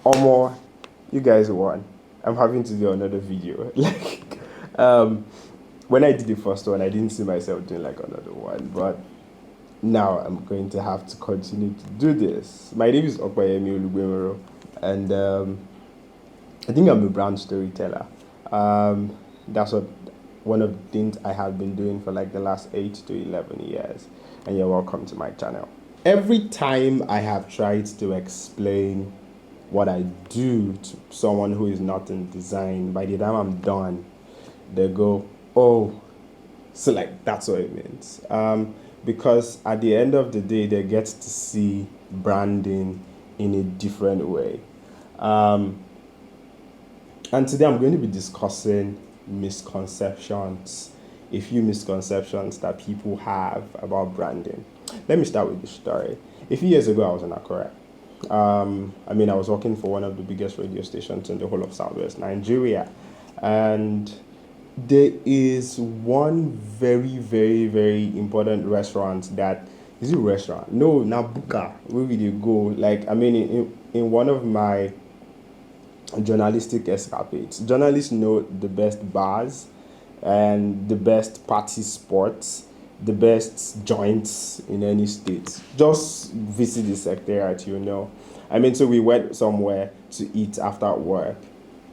Omo, you guys won. I'm having to do another video. Um, when I did the first one, I didn't see myself doing like another one, but now I'm going to have to continue to do this. My name is Okbayemi Olugbemero, and I think I'm a brand storyteller. That's what one of the things I have been doing for like the last 8 to 11 years. And you're welcome to my channel. Every time I have tried to explain what I do to someone who is not in design, by the time I'm done, they go, "Oh, so like that's what it means." Because at the end of the day, they get to see branding in a different way. Um, and today I'm going to be discussing misconceptions, a few misconceptions that people have about branding. Let me start with the story. A few years ago, I was in Accra. I was working for one of the biggest radio stations in the whole of Southwest Nigeria. And there is one very, very, very important restaurant that is it restaurant? No, Nabuka. Where will you go? In one of my journalistic escapades, journalists know the best bars and the best party spots, the best joints in any state. Just visit the secretariat, so we went somewhere to eat after work,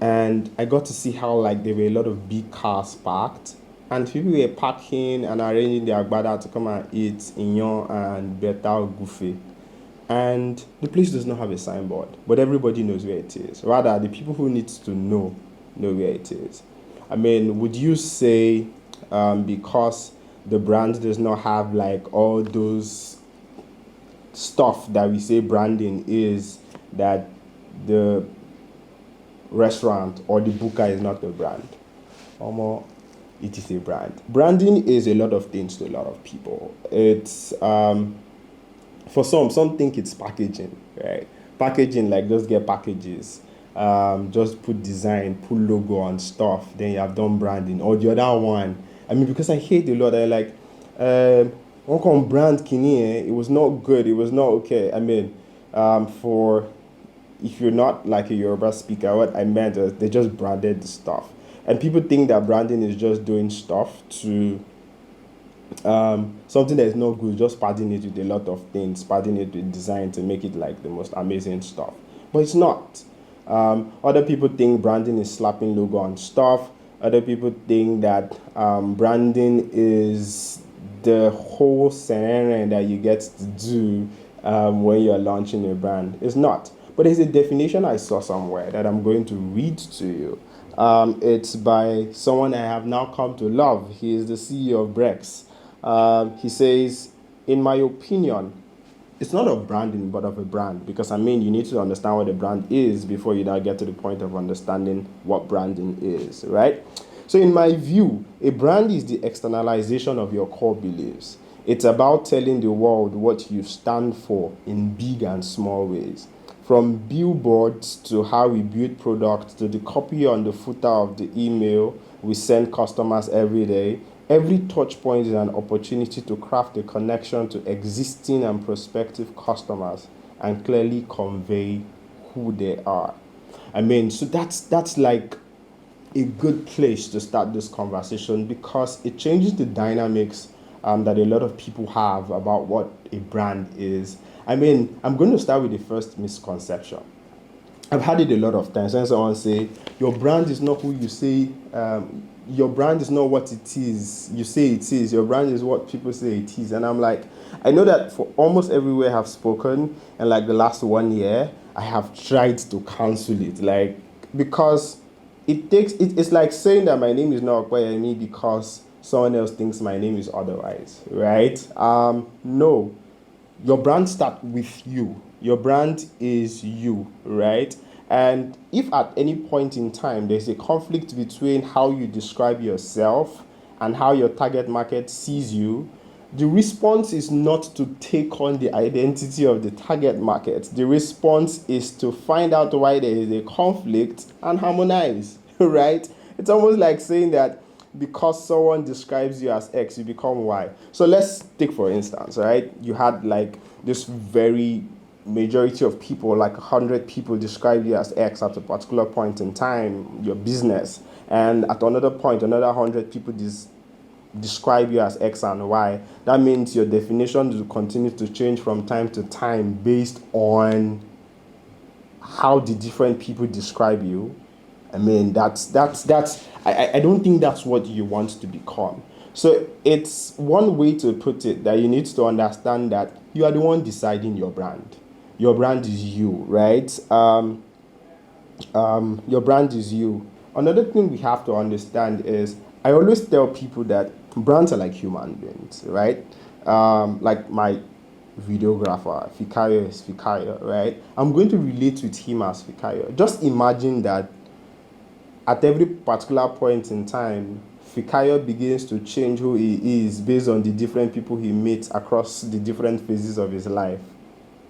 and I got to see how like there were a lot of big cars parked, and people were parking and arranging their agbada to come and eat inyo and betal gufe. And the place does not have a signboard, but everybody knows where it is. Rather, the people who need to know where it is. Would you say because the brand does not have like all those stuff that we say branding is, that the restaurant or the booker is not a brand? Or it is a brand. Branding is a lot of things to a lot of people. It's for some think it's packaging, right? Packaging, like just get packages, just put design, put logo on stuff, then you have done branding. Or the other one, because I hate a lot, I like, one can brand kini, it was not good, it was not okay. For if you're not like a Yoruba speaker, what I meant is they just branded the stuff. And people think that branding is just doing stuff to something that is not good, just padding it with a lot of things, padding it with design to make it like the most amazing stuff. But it's not. Other people think branding is slapping logo on stuff. Other people think that branding is the whole scenario that you get to do when you're launching a brand. It's not. But there's a definition I saw somewhere that I'm going to read to you. It's by someone I have now come to love. He is the CEO of Brex. He says, in my opinion, it's not of branding, but of a brand. Because you need to understand what a brand is before you now get to the point of understanding what branding is, right? So in my view, a brand is the externalization of your core beliefs. It's about telling the world what you stand for in big and small ways. From billboards to how we build products to the copy on the footer of the email we send customers every day, every touch point is an opportunity to craft a connection to existing and prospective customers and clearly convey who they are. So that's like a good place to start this conversation, because it changes the dynamics that a lot of people have about what a brand is. I'm going to start with the first misconception. I've had it a lot of times when someone say, your brand is not who you say, your brand is not what it is, you say it is, your brand is what people say it is. And I'm like, I know that for almost everywhere I've spoken, and like the last 1 year, I have tried to cancel it, because it's like saying that my name is not Okbayemi because someone else thinks my name is otherwise, right? No. Your brand starts with you. Your brand is you, right? And if at any point in time there's a conflict between how you describe yourself and how your target market sees you, the response is not to take on the identity of the target market. The response is to find out why there is a conflict and harmonize, right? It's almost like saying that because someone describes you as X, you become Y. So let's take, for instance, right? You had like this very majority of people, like 100 people, describe you as X at a particular point in time, your business, and at another point, another 100 people describe you as X and Y, that means your definition will continue to change from time to time based on how the different people describe you. I mean, I don't think that's what you want to become. So it's one way to put it that you need to understand that you are the one deciding your brand. Your brand is you, right? Your brand is you. Another thing we have to understand is I always tell people that brands are like human beings, right? Like my videographer, Fikayo is Fikayo, right? I'm going to relate with him as Fikayo. Just imagine that at every particular point in time, Fikayo begins to change who he is based on the different people he meets across the different phases of his life.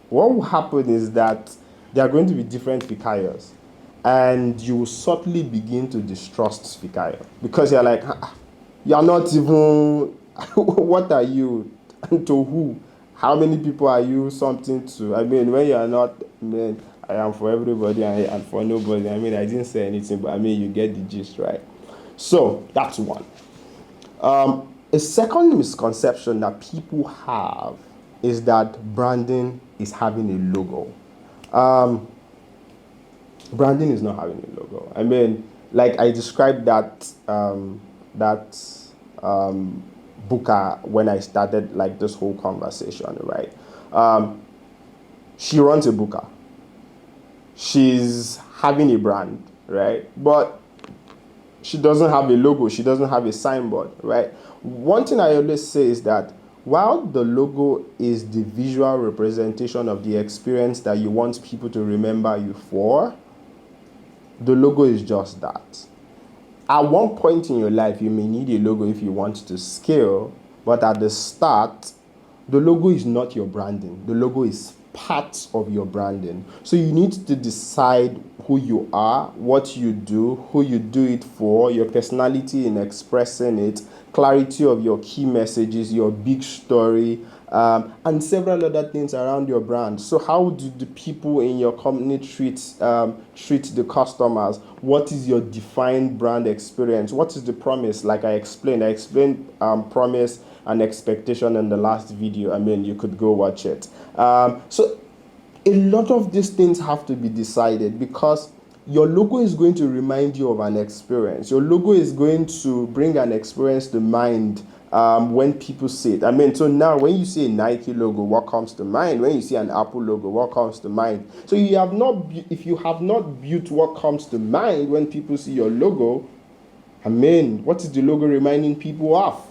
What will happen is that there are going to be different Fikayos, and you will subtly begin to distrust Fikayo because you're like, you're not even, what are you? And to who? How many people are you something to? I mean, when you are not, I mean, I am for everybody and for nobody. I mean, I didn't say anything, but I mean, you get the gist, right? So that's one. A second misconception that people have is that branding is having a logo. Branding is not having a logo. I mean, like I described booker when I started like this whole conversation, right? She runs a booker. She's having a brand, right? But she doesn't have a logo. She doesn't have a signboard, right? One thing I always say is that while the logo is the visual representation of the experience that you want people to remember you for, the logo is just that. At one point in your life, you may need a logo if you want to scale, but at the start, the logo is not your branding. The logo is part of your branding. So you need to decide who you are, what you do, who you do it for, your personality in expressing it, clarity of your key messages, your big story, and several other things around your brand. So how do the people in your company treat the customers? What is your defined brand experience? What is the promise? Like I explained promise and expectation in the last video. I mean, you could go watch it. So a lot of these things have to be decided because your logo is going to remind you of an experience. Your logo is going to bring an experience to mind when people see it. I mean, so now when you see a Nike logo, what comes to mind? When you see an Apple logo, what comes to mind? So if you have not built what comes to mind when people see your logo, I mean, what is the logo reminding people of?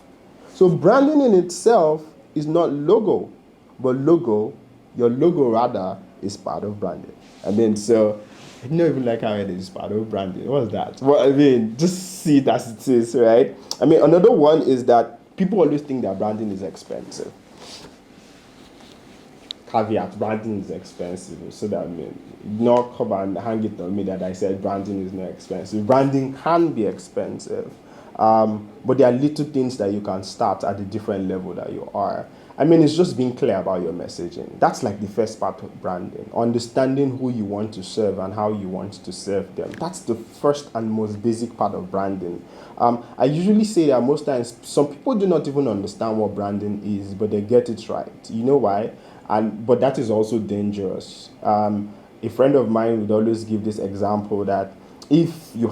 So branding in itself is not logo, but your logo rather is part of branding. I mean, so I don't even like how it is part of branding. What's that? Well, I mean, just see it as it is, right? I mean, another one is that people always think that branding is expensive. Caveat, branding is expensive. So that I mean, not come and hang it on me that I said branding is not expensive. Branding can be expensive. But there are little things that you can start at the different level that you are. I mean, it's just being clear about your messaging. That's like the first part of branding. Understanding who you want to serve and how you want to serve them. That's the first and most basic part of branding. I usually say that most times, some people do not even understand what branding is, but they get it right. You know why? But that is also dangerous. A friend of mine would always give this example that if you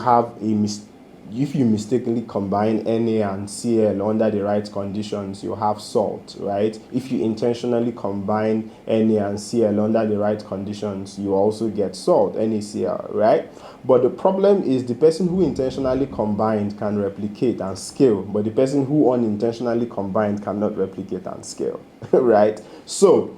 mistakenly combine Na and Cl under the right conditions, you have salt, right? If you intentionally combine Na and Cl under the right conditions, you also get salt, NaCl, right? But the problem is the person who intentionally combined can replicate and scale, but the person who unintentionally combined cannot replicate and scale, right? So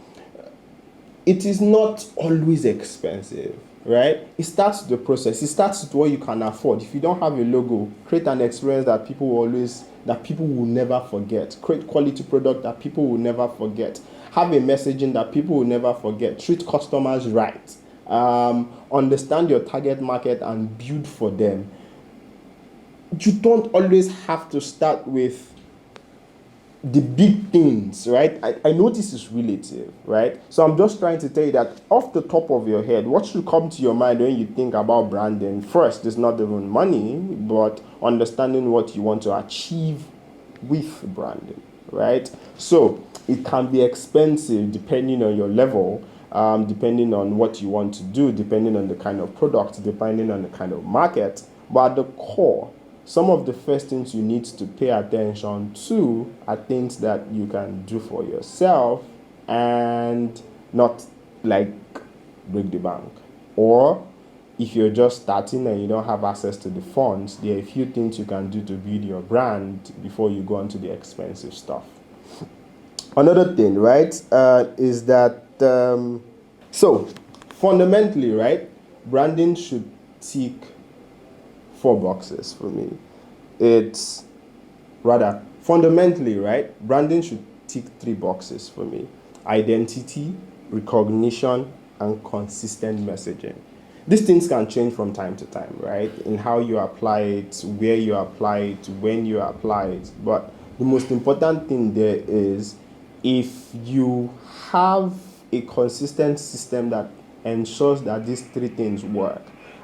it is not always expensive, right? It starts the process. It starts with what you can afford. If you don't have a logo, create an experience that people will never forget. Create quality product that people will never forget. Have a messaging that people will never forget. Treat customers right. Understand your target market and build for them. You don't always have to start with the big things, right? I know this is relative, right? So I'm just trying to tell you that off the top of your head, what should come to your mind when you think about branding? First, it's not even money, but understanding what you want to achieve with branding, right? So it can be expensive depending on your level, depending on what you want to do, depending on the kind of product, depending on the kind of market. But at the core, some of the first things you need to pay attention to are things that you can do for yourself and not like break the bank. Or if you're just starting and you don't have access to the funds, there are a few things you can do to build your brand before you go on to the expensive stuff. Another thing, right, is that so fundamentally, right, branding should tick 4 boxes for me. It's rather fundamentally, right, branding should tick 3 boxes for me: identity, recognition, and consistent messaging. These things can change from time to time, right, in how you apply it, where you apply it, when you apply it. But the most important thing there is, if you have a consistent system that ensures that these 3 things work.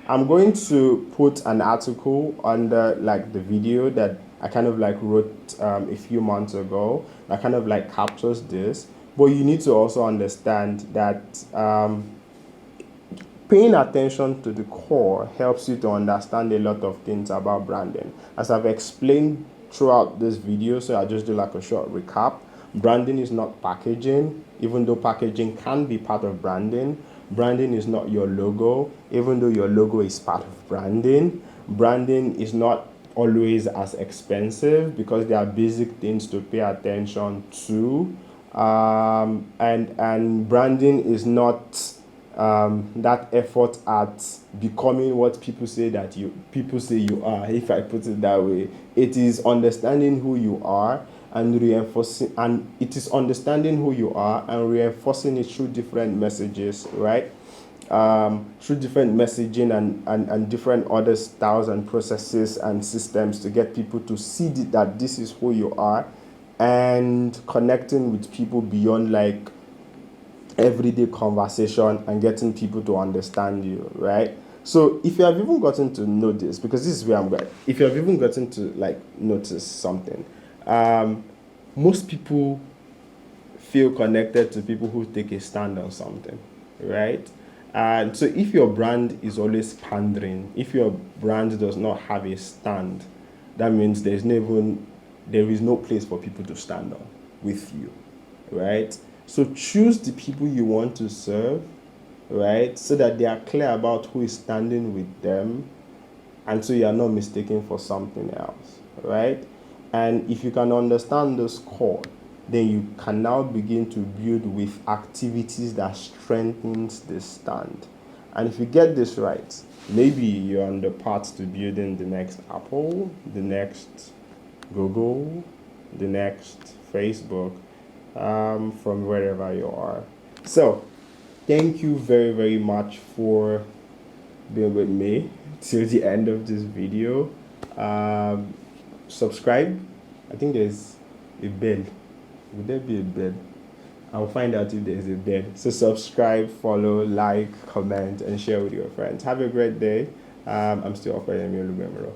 I'm going to put an article under like the video that I kind of like wrote a few months ago that kind of like captures this. But you need to also understand that paying attention to the core helps you to understand a lot of things about branding. As I've explained throughout this video, so I'll just do like a short recap. Branding is not packaging, even though packaging can be part of branding. Branding is not your logo, even though your logo is part of branding. Branding is not always as expensive because there are basic things to pay attention to. And branding is not that effort at becoming what people say you are, if I put it that way. It is understanding who you are and reinforcing, and it is understanding who you are and reinforcing it through different messages, right? Through different messaging and different other styles and processes and systems to get people to see that this is who you are, and connecting with people beyond like everyday conversation and getting people to understand you, right? So if you have even gotten to know this, because this is where I'm going, if you have even gotten to like notice something, most people feel connected to people who take a stand on something, right? And so if your brand is always pandering, if your brand does not have a stand, that means there is no place for people to stand on with you, right? So choose the people you want to serve, right? So that they are clear about who is standing with them, and so you are not mistaken for something else, right? And if you can understand this core, then you can now begin to build with activities that strengthens this stand. And if you get this right, maybe you're on the path to building the next Apple, the next Google, the next Facebook, from wherever you are. So, thank you very, very much for being with me till the end of this video. Subscribe. I think there's a bell. Would there be a bell? I'll find out if there's a bell. So subscribe, follow, like, comment, and share with your friends. Have a great day. I'm still Okoyemi Olubemiro.